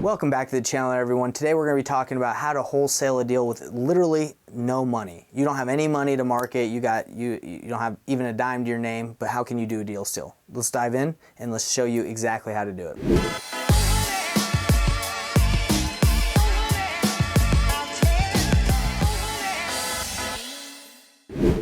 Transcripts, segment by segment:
Welcome back to the channel, everyone. Today we're going to be talking about how to wholesale a deal with literally no money. You don't have any money to market. You don't have even a dime to your name, but how can you do a deal still? Let's dive in and let's show you exactly how to do it.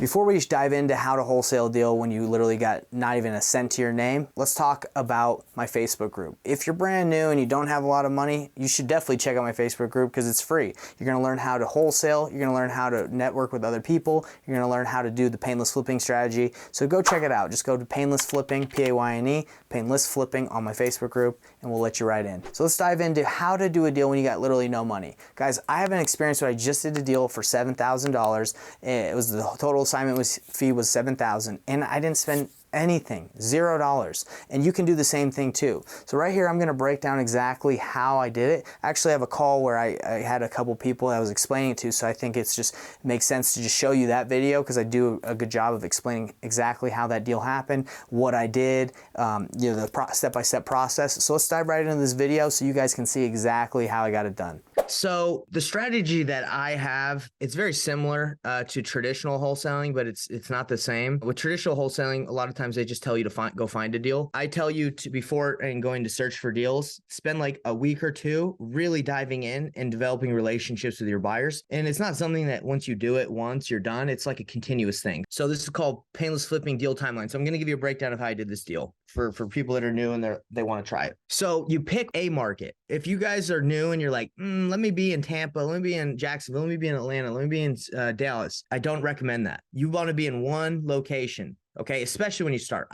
Before we dive into how to wholesale a deal when you literally got not even a cent to your name, let's talk about my Facebook group. If you're brand new and you don't have a lot of money, you should definitely check out my Facebook group because it's free. You're gonna learn how to wholesale, you're gonna learn how to network with other people, you're gonna learn how to do the painless flipping strategy. So go check it out. Just go to Payneless Flipping, P-A-Y-N-E, Payneless Flipping on my Facebook group, and we'll let you right in. So let's dive into how to do a deal when you got literally no money. Guys, I have an experience where I just did a deal for $7,000. It was the total assignment fee was $7,000, and I didn't spend anything, $0. And you can do the same thing too. So right here, I'm gonna break down exactly how I did it. I actually have a call where I had a couple people that I was explaining it to, so I think it's just makes sense to just show you that video because I do a good job of explaining exactly how that deal happened, what I did, the step-by-step process. So let's dive right into this video so you guys can see exactly how I got it done. So the strategy that I have, it's very similar to traditional wholesaling, but it's not the same. With traditional wholesaling, a lot of times they just tell you to go find a deal. I tell you to, before and going to search for deals, spend like a week or two really diving in and developing relationships with your buyers. And it's not something that once you do it once, you're done. It's like a continuous thing. So this is called Painless Flipping Deal Timeline. So I'm going to give you a breakdown of how I did this deal for people that are new and they want to try it. So you pick a market. If you guys are new and you're like, let me be in Tampa, let me be in Jacksonville, let me be in Atlanta, let me be in Dallas, I don't recommend that. You want to be in one location. Okay, especially when you start.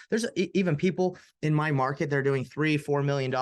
There's even people in my market that are doing $3-4 million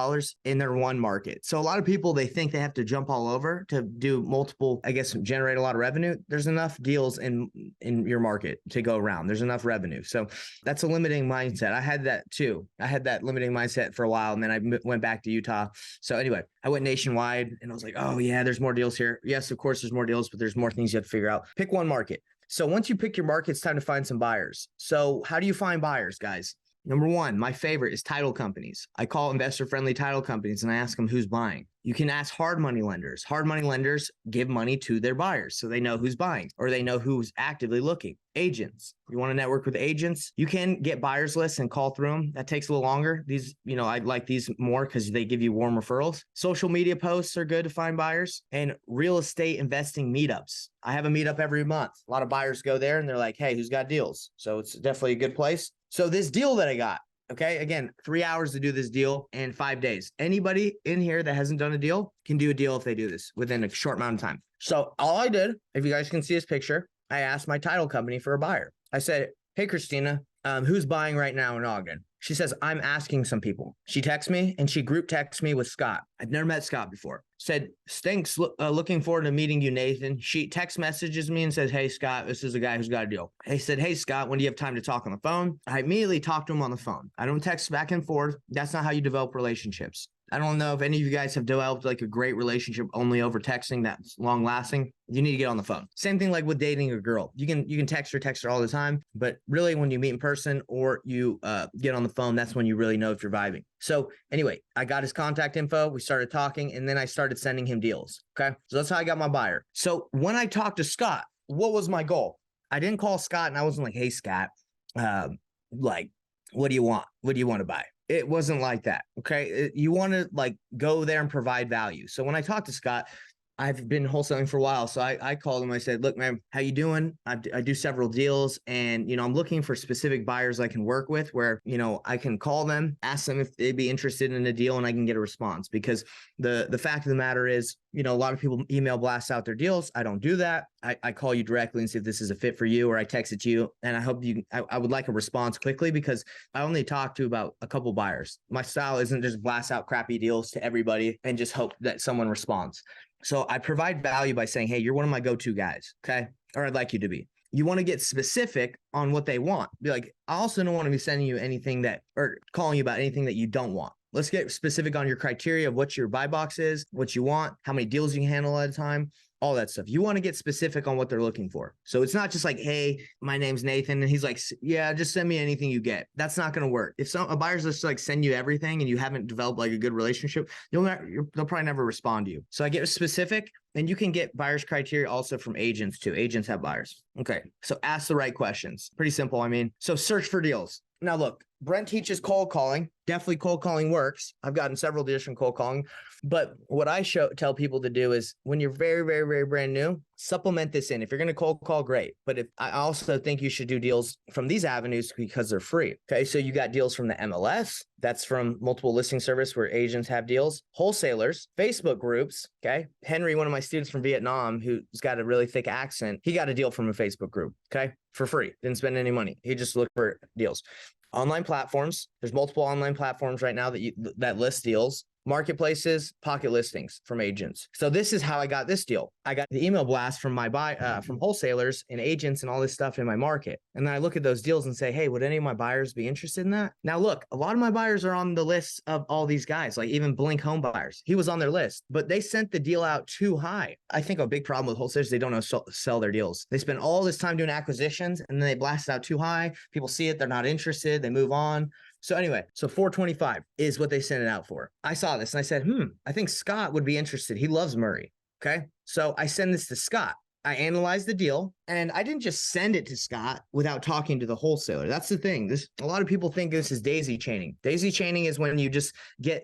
in their one market. So a lot of people, they think they have to jump all over to do multiple, I guess, generate a lot of revenue. There's enough deals in your market to go around. There's enough revenue. So that's a limiting mindset. I had that too. I had that limiting mindset for a while, and then I went back to Utah. So anyway, I went nationwide and I was like, oh yeah, there's more deals here. Yes, of course, there's more deals, but there's more things you have to figure out. Pick one market. So once you pick your market, it's time to find some buyers. So how do you find buyers, guys? Number one, my favorite is title companies. I call investor-friendly title companies and I ask them who's buying. You can ask hard money lenders. Hard money lenders give money to their buyers so they know who's buying or they know who's actively looking. Agents. You want to network with agents? You can get buyers lists and call through them. That takes a little longer. These, I like these more because they give you warm referrals. Social media posts are good to find buyers, and real estate investing meetups. I have a meetup every month. A lot of buyers go there and they're like, hey, who's got deals? So it's definitely a good place. So this deal that I got, okay, again, 3 hours to do this deal and 5 days. Anybody in here that hasn't done a deal can do a deal if they do this within a short amount of time. So all I did, if you guys can see this picture, I asked my title company for a buyer. I said, hey, Christina, who's buying right now in Ogden? She says, I'm asking some people. She texts me and she group texts me with Scott. I've never met Scott before. Said, thanks, looking forward to meeting you, Nathan. She text messages me and says, hey, Scott, this is a guy who's got a deal. I said, hey, Scott, when do you have time to talk on the phone? I immediately talk to him on the phone. I don't text back and forth. That's not how you develop relationships. I don't know if any of you guys have developed like a great relationship only over texting that's long lasting. You need to get on the phone. Same thing like with dating a girl. You can text her all the time, but really when you meet in person or you get on the phone, that's when you really know if you're vibing. So anyway, I got his contact info. We started talking and then I started sending him deals. Okay. So that's how I got my buyer. So when I talked to Scott, what was my goal? I didn't call Scott and I wasn't like, hey, Scott, like, what do you want? What do you want to buy? It wasn't like that. Okay. You want to like go there and provide value. So when I talked to Scott, I've been wholesaling for a while. So I called him. I said, look, man, how you doing? I do several deals and, I'm looking for specific buyers I can work with where, I can call them, ask them if they'd be interested in a deal and I can get a response because the fact of the matter is, a lot of people email blast out their deals. I don't do that. I call you directly and see if this is a fit for you, or I text it to you. And I hope I would like a response quickly because I only talk to about a couple buyers. My style isn't just blast out crappy deals to everybody and just hope that someone responds. So I provide value by saying, hey, you're one of my go-to guys. Okay. Or I'd like you to be. You want to get specific on what they want. Be like, I also don't want to be sending you anything or calling you about anything that you don't want. Let's get specific on your criteria of what your buy box is, what you want, how many deals you can handle at a time, all that stuff. You want to get specific on what they're looking for. So it's not just like, hey, my name's Nathan. And he's like, yeah, just send me anything you get. That's not going to work. If a buyer's just like send you everything and you haven't developed like a good relationship, they'll probably never respond to you. So I get specific, and you can get buyers criteria also from agents too. Agents have buyers. Okay. So ask the right questions. Pretty simple. I mean, so search for deals. Now look, Brent teaches cold calling. Definitely cold calling works. I've gotten several deals from cold calling. But what I tell people to do is when you're very, very, very brand new, supplement this in. If you're going to cold call, great. But I also think you should do deals from these avenues because they're free. Okay. So you got deals from the MLS. That's from multiple listing service where agents have deals, wholesalers, Facebook groups. Okay. Henry, one of my students from Vietnam, who's got a really thick accent, he got a deal from a Facebook group. Okay. For free. Didn't spend any money. He just looked for deals. Online platforms. There's multiple online platforms right now that list deals. Marketplaces, pocket listings from agents. So this is how I got this deal. I got the email blast from from wholesalers and agents and all this stuff in my market. And then I look at those deals and say, hey, would any of my buyers be interested in that? Now, look, a lot of my buyers are on the list of all these guys, like even Blink Home Buyers. He was on their list, but they sent the deal out too high. I think a big problem with wholesalers, they don't know how to sell their deals. They spend all this time doing acquisitions and then they blast it out too high. People see it, they're not interested, they move on. So anyway, so 425 is what they sent it out for. I saw this and I said, I think Scott would be interested. He loves Murray. Okay. So I send this to Scott. I analyzed the deal and I didn't just send it to Scott without talking to the wholesaler. That's the thing. A lot of people think this is daisy chaining. Daisy chaining is when you just get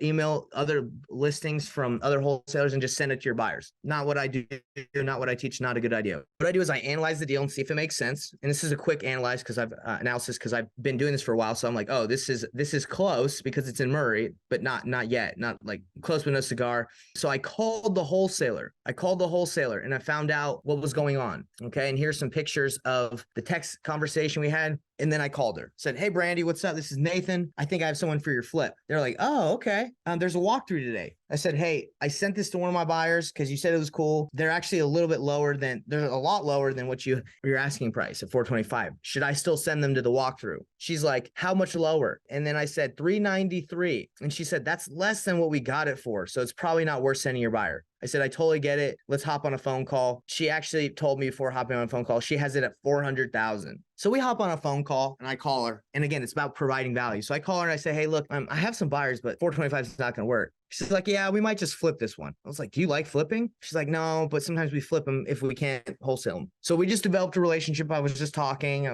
other listings from other wholesalers and just send it to your buyers. Not what I do, not what I teach, not a good idea. What I do is I analyze the deal and see if it makes sense. And this is a quick analysis because I've been doing this for a while. So I'm like, oh, this is close because it's in Murray, but not yet, not like close but no cigar. So I called the wholesaler. And I found out what was going on. Okay. And here's some pictures of the text conversation we had. And then I called her, said, hey, Brandy, what's up? This is Nathan. I think I have someone for your flip. They're like, oh, okay. There's a walkthrough today. I said, hey, I sent this to one of my buyers because you said it was cool. They're actually a lot lower than what your asking price at 425. Should I still send them to the walkthrough? She's like, how much lower? And then I said 393. And she said, that's less than what we got it for. So it's probably not worth sending your buyer. I said, I totally get it. Let's hop on a phone call. She actually told me before hopping on a phone call, she has it at 400,000. So we hop on a phone call and I call her. And again, it's about providing value. So I call her and I say, hey, look, I have some buyers, but 425 is not going to work. She's like, yeah, we might just flip this one. I was like, do you like flipping? She's like, no, but sometimes we flip them if we can't wholesale them. So we just developed a relationship. I was just talking,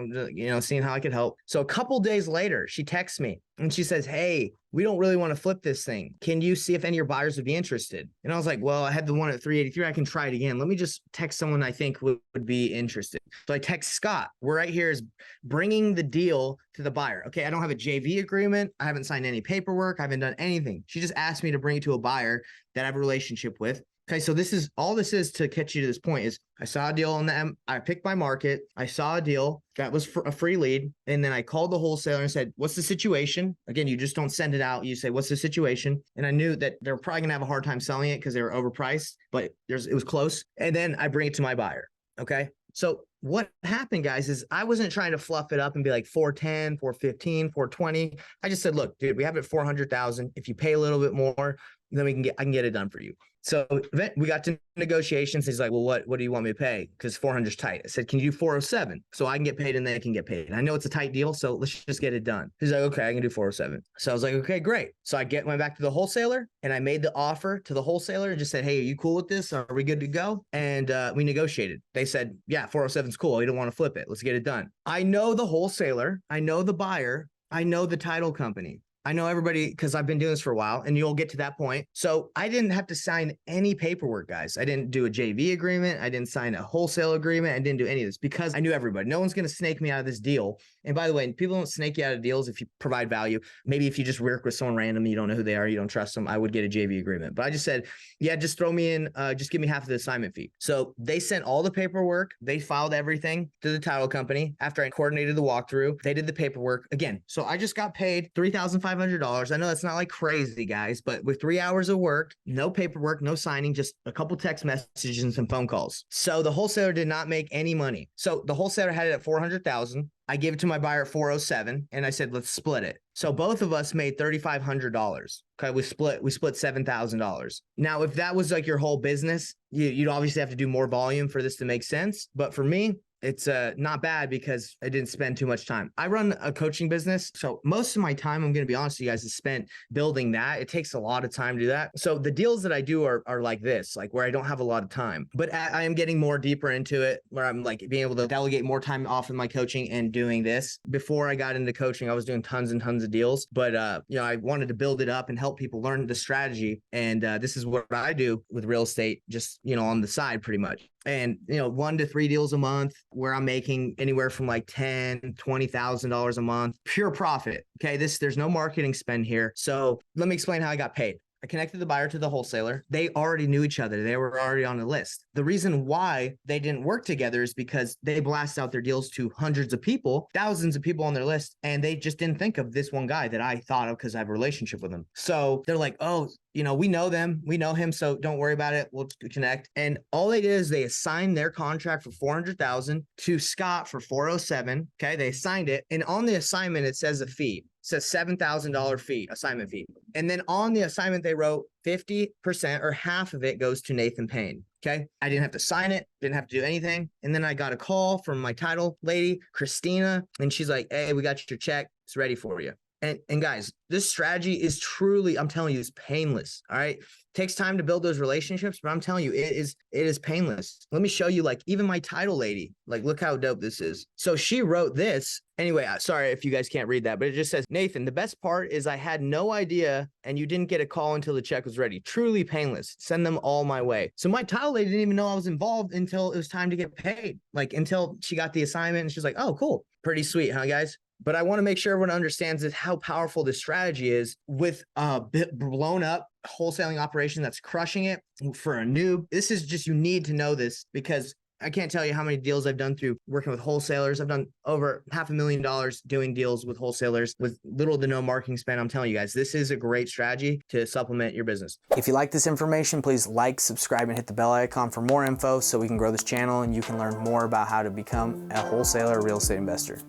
seeing how I could help. So a couple days later, she texts me and she says, hey, we don't really want to flip this thing. Can you see if any of your buyers would be interested? And I was like, well, I had the one at 383. I can try it again. Let me just text someone I think would be interested. So I text Scott. We're right here is bringing the deal to the buyer. Okay, I don't have a JV agreement. I haven't signed any paperwork. I haven't done anything. She just asked me to bring it to a buyer that I have a relationship with. Okay, so this is to catch you to this point is I saw a deal on I picked my market. I saw a deal that was for a free lead. And then I called the wholesaler and said, what's the situation? Again, you just don't send it out. You say, what's the situation? And I knew that they're probably gonna have a hard time selling it because they were overpriced, but it was close. And then I bring it to my buyer. Okay. So what happened, guys, is I wasn't trying to fluff it up and be like 410, 415, 420. I just said, look, dude, we have it 400,000. If you pay a little bit more, then I can get it done for you. So we got to negotiations. He's like, well, what do you want me to pay? Because 400 is tight. I said, can you do 407? So I can get paid and they can get paid. I know it's a tight deal, so let's just get it done. He's like, okay, I can do 407. So I was like, okay, great. So I went back to the wholesaler and I made the offer to the wholesaler and just said, hey, are you cool with this? Are we good to go? And we negotiated. They said, yeah, 407 is cool. We don't want to flip it. Let's get it done. I know the wholesaler. I know the buyer. I know the title company. I know everybody because I've been doing this for a while and you'll get to that point. So I didn't have to sign any paperwork, guys. I didn't do a JV agreement. I didn't sign a wholesale agreement. I didn't do any of this because I knew everybody. No one's going to snake me out of this deal. And by the way, people don't snake you out of deals if you provide value. Maybe if you just work with someone random, you don't know who they are, you don't trust them, I would get a JV agreement. But I just said, yeah, just throw me in, just give me half of the assignment fee. So they sent all the paperwork. They filed everything to the title company. After I coordinated the walkthrough, they did the paperwork again. So I just got paid $3,500 $3,500. I know that's not like crazy, guys, but with 3 hours of work, no paperwork, no signing, just a couple text messages and some phone calls. So the wholesaler did not make any money. So the wholesaler had it at 400,000. I gave it to my buyer at 407 and I said, let's split it. So both of us made $3,500. Okay. We split $7,000. Now, if that was like your whole business, you'd obviously have to do more volume for this to make sense. But for me, it's not bad because I didn't spend too much time. I run a coaching business. So most of my time, I'm going to be honest with you guys, is spent building that. It takes a lot of time to do that. So the deals that I do are like this, like where I don't have a lot of time, but I am getting more deeper into it where I'm like being able to delegate more time off of my coaching and doing this. Before I got into coaching, I was doing tons and tons of deals, but I wanted to build it up and help people learn the strategy. And this is what I do with real estate, just, on the side pretty much. And, 1 to 3 deals a month where I'm making anywhere from like $10,000, $20,000 a month, pure profit. Okay. There's no marketing spend here. So let me explain how I got paid. I connected the buyer to the wholesaler. They already knew each other. They were already on the list. The reason why they didn't work together is because they blast out their deals to hundreds of people, thousands of people on their list. And they just didn't think of this one guy that I thought of because I have a relationship with him. So they're like, oh, we know them. We know him. So don't worry about it. We'll connect. And all they did is they assigned their contract for $400,000 to Scott for $407,000. Okay. They signed it. And on the assignment, it says a fee. Says $7,000 fee, assignment fee. And then on the assignment, they wrote 50% or half of it goes to Nathan Payne. Okay. I didn't have to sign it, didn't have to do anything. And then I got a call from my title lady, Christina, and she's like, hey, we got your check. It's ready for you. And guys, this strategy is truly, I'm telling you, it's painless. All right. Takes time to build those relationships, but I'm telling you, it is painless. Let me show you, like, even my title lady, like, look how dope this is. So she wrote this. Anyway, sorry if you guys can't read that, but it just says, Nathan, the best part is I had no idea and you didn't get a call until the check was ready. Truly painless. Send them all my way. So my title lady didn't even know I was involved until it was time to get paid. Like, until she got the assignment and she's like, oh, cool. Pretty sweet, huh, guys? But I want to make sure everyone understands that how powerful this strategy is with a blown up wholesaling operation that's crushing it for a noob. This is just, you need to know this because I can't tell you how many deals I've done through working with wholesalers. I've done over $500,000 doing deals with wholesalers with little to no marketing spend. I'm telling you guys, this is a great strategy to supplement your business. If you like this information, please like, subscribe, and hit the bell icon for more info so we can grow this channel and you can learn more about how to become a wholesaler real estate investor.